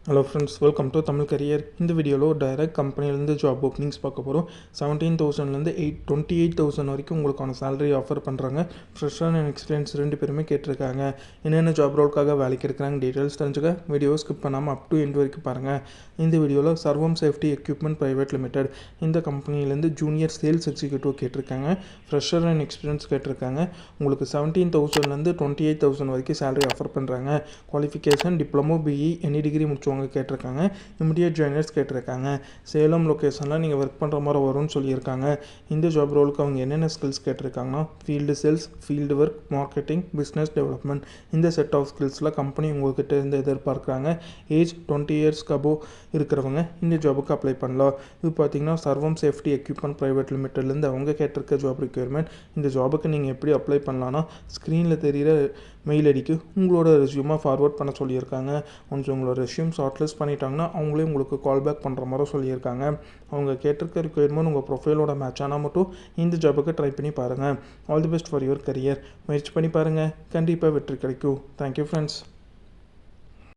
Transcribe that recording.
Hello friends, welcome to Tamil Career. In the video, direct company job openings பார்க்க போறோம். 17,000 28,000 வரைக்கும் உங்களுக்கான salary offer பண்றாங்க. Fresher and experience ரெண்டு பேருமே கேட்டிருக்காங்க. என்னென்ன job roleக்காக வேலைக்கு எடுக்கறாங்க டீடைல்ஸ் தெரிஞ்சுக்க வீடியோ ஸ்கிப் பண்ணாம up to end வரைக்கும் பாருங்க. இந்த வீடியோல சர்வம் சேஃப்டி எக்யூப்மென்ட் பிரைவேட் லிமிடெட் இந்த கம்பெனில இருந்து ஜூனியர் சேல்ஸ் எக்ஸிக்யூட்டிவ் கேட்டிருக்காங்க. Fresher and experience கேட்டிருக்காங்க. உங்களுக்கு 17,000 28,000 வரைக்கும் salary offer பண்றாங்க. Qualification diploma BE any degree முடிச்சவங்க கேட்டிருக்காங்க. இமிடியேட் ஜாயினர்ஸ் கேட்டிருக்காங்க. சேலம் லொகேஷனில் நீங்கள் ஒர்க் பண்ணுற மாதிரி வரும்னு சொல்லியிருக்காங்க. இந்த ஜாப் ரோலுக்கு அவங்க என்னென்ன ஸ்கில்ஸ் கேட்டிருக்காங்கன்னா field sales, field work, marketing, business development இந்த செட் ஆஃப் ஸ்கில்ஸில் கம்பெனி உங்கள்கிட்ட இருந்து எதிர்பார்க்குறாங்க. ஏஜ் 20 இயர்ஸ்க்கு அபோவ் இருக்கிறவங்க இந்த ஜாபுக்கு அப்ளை பண்ணலாம். இது பார்த்தீங்கன்னா சர்வம் சேஃப்டி எக்யூப்மென்ட் பிரைவேட் லிமிட்டட்லேருந்து அவங்க கேட்டிருக்க ஜாப் ரிக்யர்மெண்ட். இந்த ஜாபுக்கு நீங்கள் எப்படி அப்ளை பண்ணலான்னா ஸ்க்ரீனில் தெரிகிற மெயில் ஐடிக்கு உங்களோட ரெஸ்யூமை ஃபார்வர்ட் பண்ண சொல்லியிருக்காங்க. ஒன்ஸ் உங்களோட ரெஸ்யூம் ஷார்ட்லிஸ்ட் பண்ணிட்டாங்கன்னா அவங்களே உங்களுக்கு கால் பேக் பண்ணுற மாதிரி சொல்லியிருக்காங்க. அவங்க கேட்டிருக்க ரிக்வயர்மெண்ட் உங்கள் ப்ரொஃபைலோட மேட்ச் ஆனால் மட்டும் இந்த ஜாபுக்கு ட்ரை பண்ணி பாருங்கள். All the best for your career. முயற்சி பண்ணி பாருங்கள், கண்டிப்பாக வெற்றி கிடைக்கும். Thank you friends.